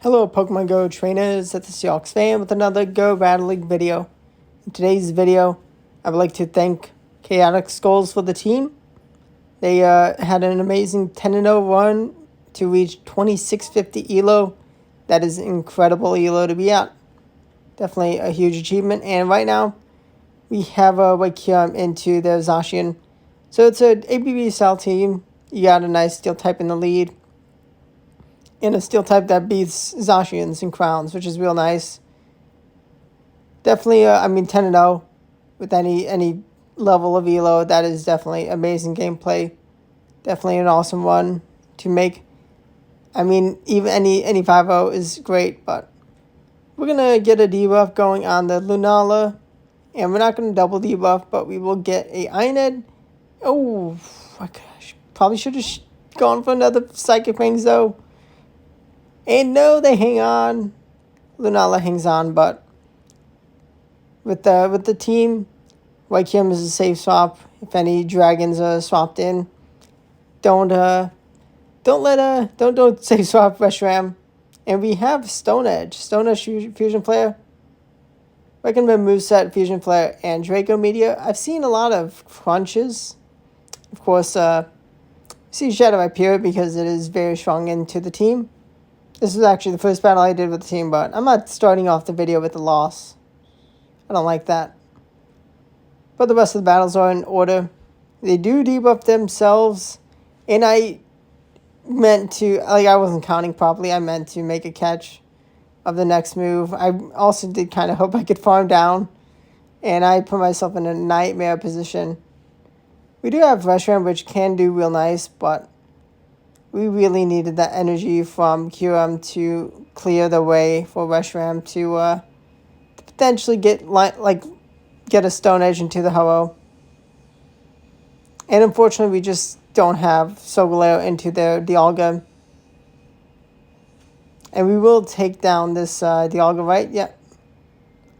Hello Pokemon Go trainers, it's the Seahawks fan with another Go Battle League video. In today's video, I would like to thank Chaotic Skulls for the team. They had an amazing 10-0 run to reach 2650 ELO. That is incredible ELO to be at. Definitely a huge achievement. And right now, we have Kyurem into the Zacian. So it's an ABB style team. You got a nice steel type in the lead. And a steel type that beats Zacians and Crowns, which is real nice. Definitely, 10-0 with any level of ELO. That is definitely amazing gameplay. Definitely an awesome one to make. Even any 5-0 is great, but we're going to get a debuff going on the Lunala. And we're not going to double debuff, but we will get a Ironhead. Oh, my gosh. Probably should have gone for another Psychic Fangs, though. And no, they hang on. Lunala hangs on, but with the team, Kyurem is a safe swap. If any dragons are swapped in, don't safe swap Reshiram. And we have Stone Edge Fusion Flare. Recommend moveset, Fusion Flare, and Draco Meteor. I've seen a lot of crunches. Of course, see Shadow Hyperior because it is very strong into the team. This is actually the first battle I did with the team, but I'm not starting off the video with a loss. I don't like that. But the rest of the battles are in order. They do debuff themselves, and I meant to, I wasn't counting properly. I meant to make a catch of the next move. I also did kind of hope I could farm down, and I put myself in a nightmare position. We do have Reshiram, which can do real nice, but we really needed that energy from Kyurem to clear the way for Reshiram to potentially get a Stone Edge into the Ho-Oh. And unfortunately, we just don't have Solgaleo into their Dialga. And we will take down this Dialga, right? Yeah.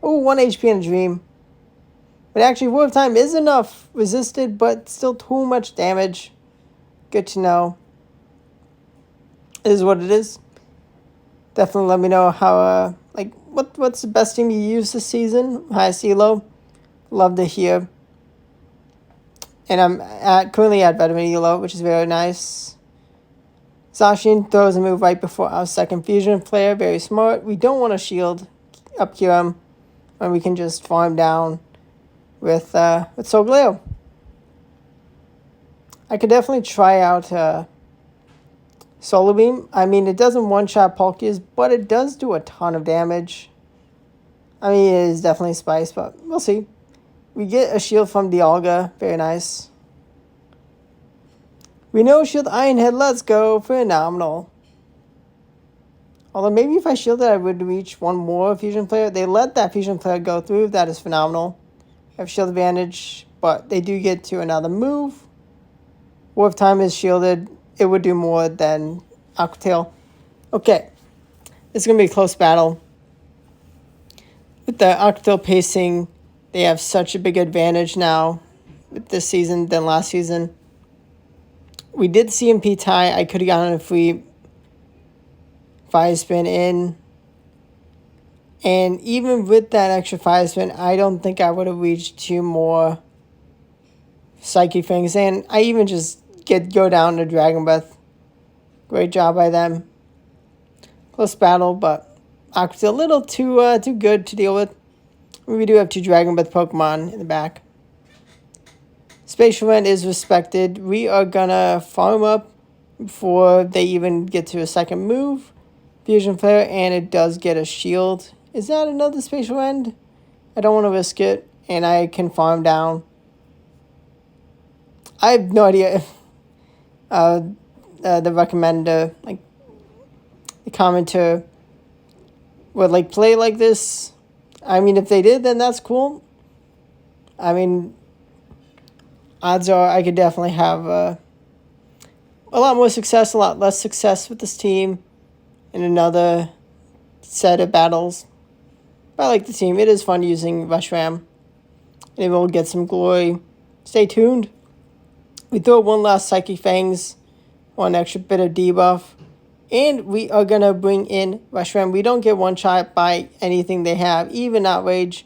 Oh, 1 HP in a Dream. But actually, War of Time is enough. Resisted, but still too much damage. Good to know. It is what it is. Definitely let me know how, what's the best team you use this season? Highest ELO? Love to hear. And I'm currently at Veteran ELO, which is very nice. Zacian throws a move right before our second Fusion Flare. Very smart. We don't want to shield up Kyurem when we can just farm down with Solgaleo. I could definitely try out Solar Beam. It doesn't one-shot Palkias, but it does do a ton of damage. It is definitely spice, but we'll see. We get a shield from Dialga. Very nice. We know shield Ironhead. Let's go. Phenomenal. Although maybe if I shielded, I would reach one more Fusion Flare. They let that Fusion Flare go through. That is phenomenal. I have shield advantage, but they do get to another move. War of Time is shielded. It would do more than Aqua Tail. Okay. This is going to be a close battle. With the Aqua Tail pacing, they have such a big advantage now with this season than last season. We did CMP tie. I could have gotten a free Fire Spin in. And even with that extra Fire Spin, I don't think I would have reached 2 more Psychic Fangs. And I even just go down to Dragon Breath. Great job by them. Close battle, but Aqua's a little too good to deal with. We do have 2 Dragon Breath Pokemon in the back. Spatial Rent is respected. We are gonna farm up before they even get to a second move. Fusion Flare, and it does get a shield. Is that another Spatial Rend? I don't want to risk it, and I can farm down. I have no idea if the recommender, the commenter would play like this. If they did, then that's cool. Odds are I could definitely have a lot more success, a lot less success with this team in another set of battles. But I like the team. It is fun using Reshiram. And we'll get some glory. Stay tuned. We throw one last Psychic Fangs, one extra bit of debuff. And we are going to bring in Reshiram. We don't get one shot by anything they have, even Outrage.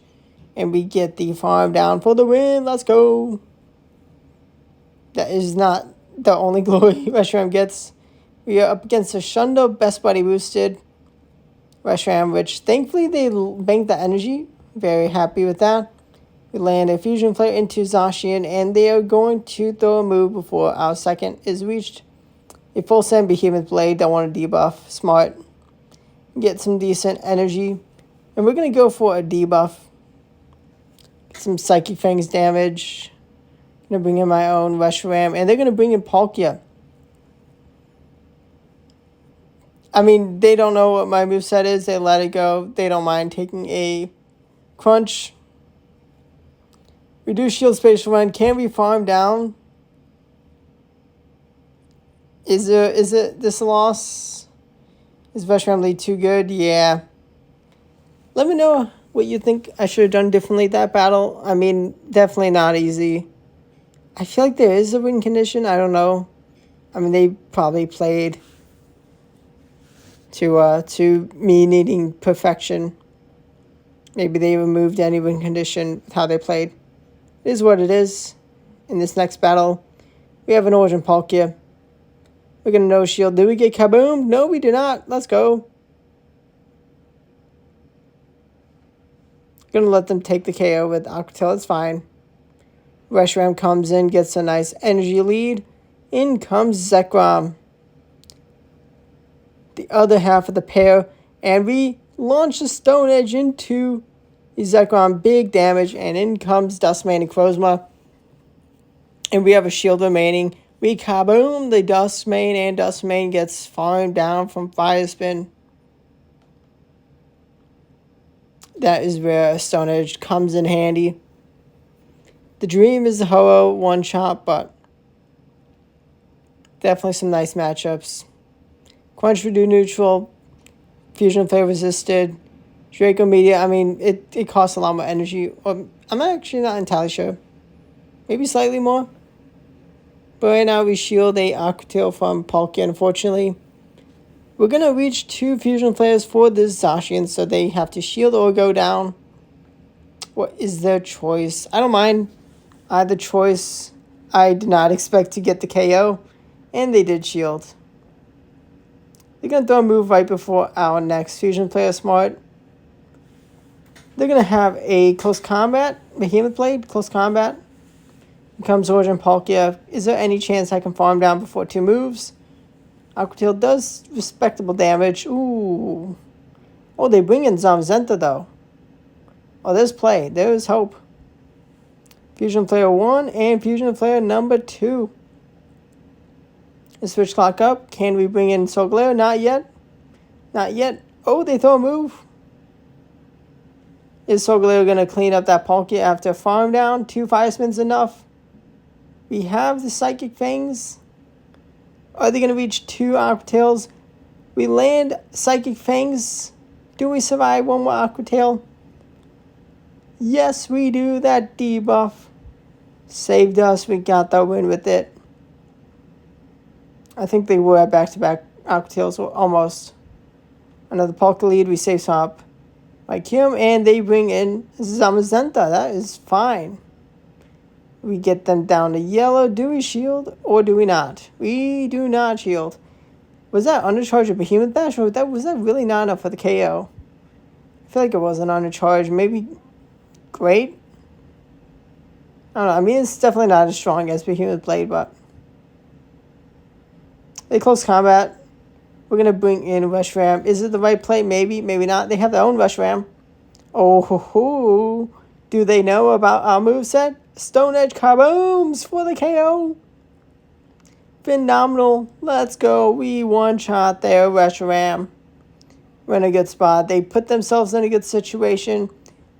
And we get the farm down for the win. Let's go. That is not the only glory Reshiram gets. We are up against a Shundo Best Buddy boosted Reshiram, which thankfully they banked the energy. Very happy with that. We land a Fusion Flare into Zacian, and they are going to throw a move before our second is reached. A full send Behemoth Blade, don't want to debuff. Smart. Get some decent energy. And we're going to go for a debuff. Get some Psychic Fangs damage. Going to bring in my own Reshiram, and they're going to bring in Palkia. I mean, they don't know what my moveset is. They let it go. They don't mind taking a crunch. Reduce shield spatial run. Can we farm down? Is it this loss? Is Reshiram lead too good? Yeah. Let me know what you think I should have done differently that battle. I mean, definitely not easy. I feel like there is a win condition. I don't know. I mean, they probably played to me needing perfection. Maybe they removed any win condition with how they played. It is what it is. In this next battle, we have an Origin Palkia. We're going to no shield. Do we get Kaboom? No, we do not. Let's go. Going to let them take the KO with Aqua Tail. It's fine. Reshiram comes in, gets a nice energy lead. In comes Zekrom. The other half of the pair. And we launch the Stone Edge into the Zekrom. Big damage. And in comes Dustman and Krozma. And we have a shield remaining. We kaboom the Dustman, and Dustman gets farmed down from Fire Spin. That is where Stone Edge comes in handy. The dream is the Ho-Oh one shot, but definitely some nice matchups. Quench Redo neutral, Fusion Flare resisted, Draco Media. I mean, it costs a lot more energy. I'm actually not entirely sure. Maybe slightly more. But right now we shield a Aqua Tail from Palkia, unfortunately. We're going to reach 2 Fusion Flares for this Zacian, so they have to shield or go down. What is their choice? I don't mind either choice. I did not expect to get the KO, and they did shield. They're going to throw a move right before our next Fusion Flare. Smart. They're going to have a Close Combat, Behemoth Blade, Close Combat. Comes Origin Palkia. Is there any chance I can farm down before 2 moves? Aqua Tail does respectable damage. Ooh. Oh, they bring in Zamazenta, though. Oh, there's play. There's hope. Fusion Flare 1 and Fusion Flare number 2. The switch clock up. Can we bring in Soul Glare? Not yet. Not yet. Oh, they throw a move. Is Soul Glare going to clean up that Palkia after farm down? 2 Fire Spins enough? We have the Psychic Fangs. Are they going to reach 2 Aqua Tails? We land Psychic Fangs. Do we survive 1 more Aqua Tail? Yes, we do. That debuff saved us. We got that win with it. I think they were at back-to-back Aqua Tails, almost. Another Palkia lead. We save some up by Kyurem, and they bring in Zamazenta. That is fine. We get them down to yellow. Do we shield or do we not? We do not shield. Was that undercharge of Behemoth Bash, or was that really not enough for the KO? I feel like it wasn't undercharge. Maybe great. I don't know. I mean, it's definitely not as strong as Behemoth Blade, but they close combat. We're going to bring in Reshiram. Is it the right play? Maybe, maybe not. They have their own Reshiram. Oh, ho, ho. Do they know about our moveset? Stone Edge kabooms for the KO. Phenomenal. Let's go. We one-shot there, Reshiram. We're in a good spot. They put themselves in a good situation,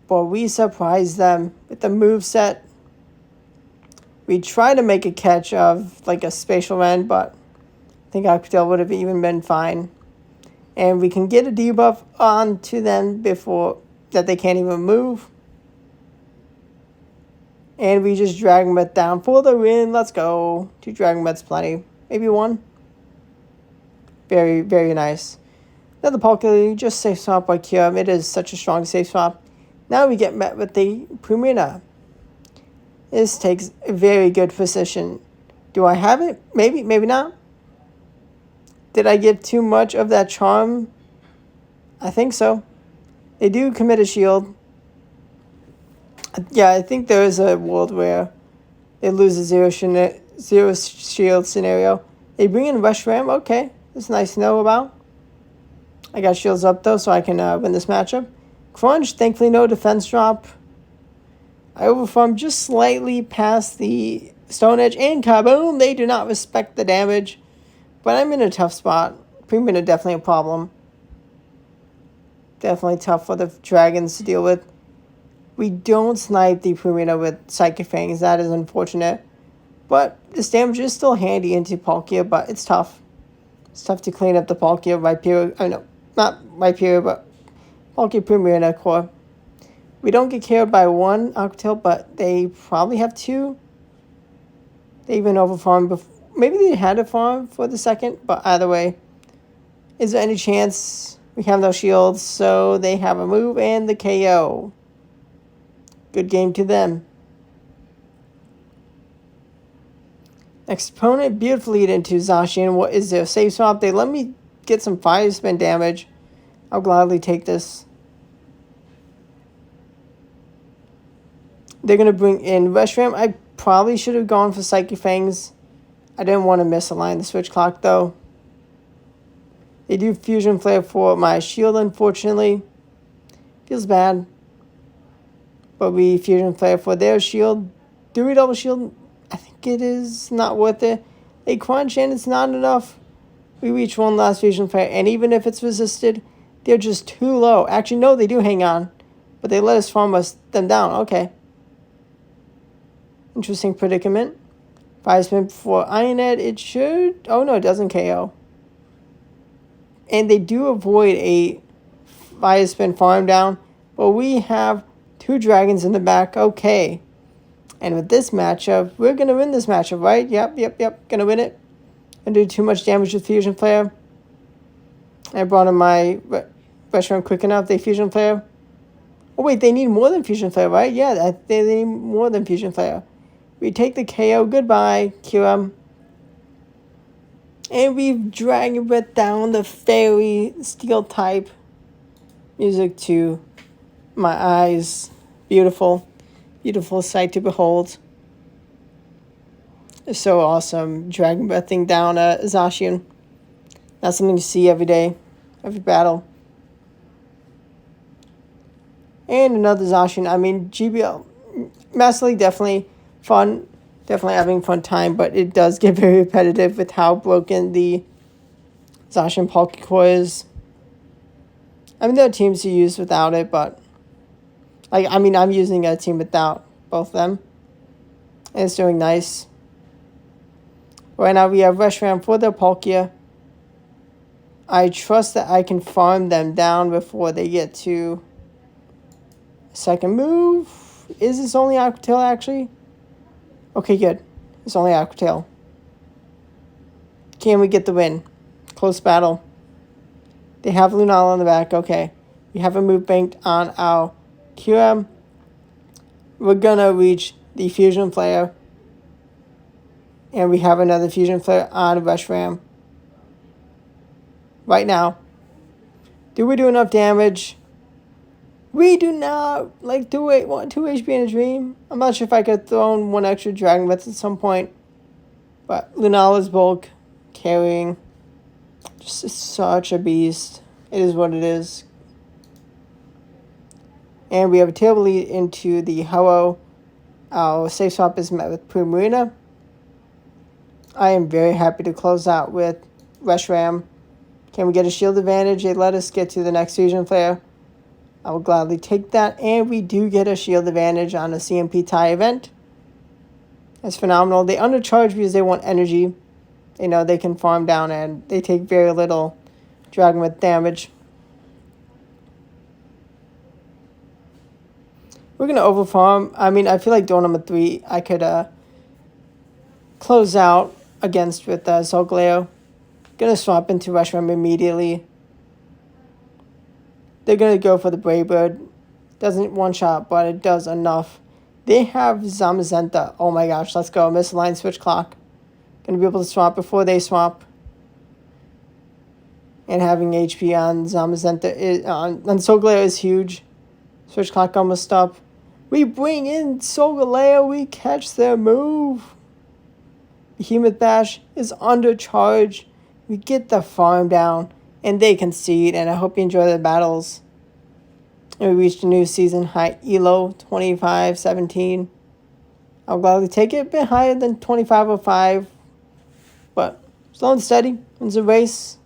but we surprised them with the moveset. We tried to make a catch of like a spatial rend, but I think Aqua Tail would have even been fine. And we can get a debuff onto them before that they can't even move. And we just Dragon Breath down for the win. Let's go. 2 Dragon Breaths plenty. Maybe 1. Very, very nice. Another Poké just safe swap by Kyurem. It is such a strong safe swap. Now we get met with the Pumina. This takes a very good position. Do I have it? Maybe, maybe not. Did I give too much of that charm? I think so. They do commit a shield. Yeah, I think there is a world where they lose a zero shield scenario. They bring in Reshiram. Okay, that's nice to know about. I got shields up though, so I can win this matchup. Crunch, thankfully no defense drop. I overfarmed just slightly past the Stone Edge, and kaboom! They do not respect the damage. But I'm in a tough spot. Premium definitely a problem. Definitely tough for the dragons to deal with. We don't snipe the Pumina with Psychic Fangs. That is unfortunate. But this damage is still handy into Palkia, but it's tough. It's tough to clean up the Palkia Viperia. I know, not Viperia, but Palkia Pumina core. We don't get KO'd by one Octail, but they probably have two. They even overfarmed before. Maybe they had a farm for the second, but either way. Is there any chance? We have no shields, so they have a move and the KO. Good game to them. Next opponent, beautifully lead into Zacian. What is their safe swap? They let me get some fire spin damage. I'll gladly take this. They're going to bring in Reshiram. I probably should have gone for Psychic Fangs. I didn't want to misalign the switch clock, though. They do Fusion Flare for my shield, unfortunately. Feels bad. But we Fusion Flare for their shield. Do we double shield? I think it is not worth it. They crunch and it's not enough. We reach one last Fusion Flare, and even if it's resisted, they're just too low. Actually, no, they do hang on. But they let us farm them down. Okay. Interesting predicament. Fire Spin for Ionhead. It should... Oh, no, it doesn't KO. And they do avoid a Fire Spin farm down. But we have two dragons in the back. Okay. And with this matchup, we're going to win this matchup, right? Yep. Going to win it. Going to do too much damage with Fusion Flare. I brought in my Reshiram quick enough. They Fusion Flare. Oh, wait, they need more than Fusion Flare, right? Yeah, they need more than Fusion Flare. We take the KO. Goodbye, Kyurem. And we've dragged it down the fairy steel type. Music to my eyes. Beautiful. Beautiful sight to behold. It's so awesome. Dragon breathing down Zacian. Not something you see every day. Every battle. And another Zacian. I mean, GBL. Master League definitely fun. Definitely having fun time. But it does get very repetitive with how broken the Zacian Pokécore is. I mean, there are teams to use without it, but... I'm using a team without both of them. And it's doing nice. Right now we have Reshiram for their Palkia. I trust that I can farm them down before they get to second move. Is this only Aquatail actually? Okay, good. It's only Aquatail. Can we get the win? Close battle. They have Lunala on the back. Okay. We have a move banked on our Kyurem. We're gonna reach the Fusion Flare. And we have another Fusion Flare on Reshiram. Right now. Do we do enough damage? We do not. Like, 2 HP in a dream. I'm not sure if I could throw in one extra Dragon Breath at some point. But Lunala's bulk carrying. Just such a beast. It is what it is. And we have a table lead into the Ho-Oh. Our safe swap is met with Primarina. I am very happy to close out with Reshiram. Can we get a shield advantage? They let us get to the next Fusion Flare. I will gladly take that. And we do get a shield advantage on a CMP tie event. That's phenomenal. They undercharge because they want energy. They know they can farm down and they take very little Dragon with damage. We're going to overfarm. I mean, I feel like door number 3 I could close out against with Solgaleo. Gonna swap into Reshiram immediately. They're gonna go for the Brave Bird. Doesn't one shot, but it does enough. They have Zamazenta. Oh my gosh, let's go. Misaligned switch clock. Gonna be able to swap before they swap. And having HP on Zamazenta on Solgaleo is huge. Switch clock almost up. We bring in Solgaleo. We catch their move. Behemoth Bash is under charge. We get the farm down. And they concede. And I hope you enjoy the battles. And we reached a new season high elo, 25-17. I'll gladly take it a bit higher than 25-05. But slow and steady wins the race.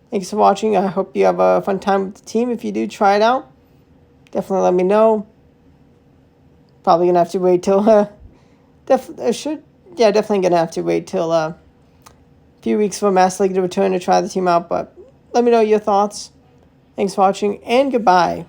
Thanks for watching. I hope you have a fun time with the team. If you do, try it out. Definitely let me know. Probably gonna have to wait till definitely gonna have to wait till a few weeks for Master League to return to try the team out. But let me know your thoughts. Thanks for watching and goodbye.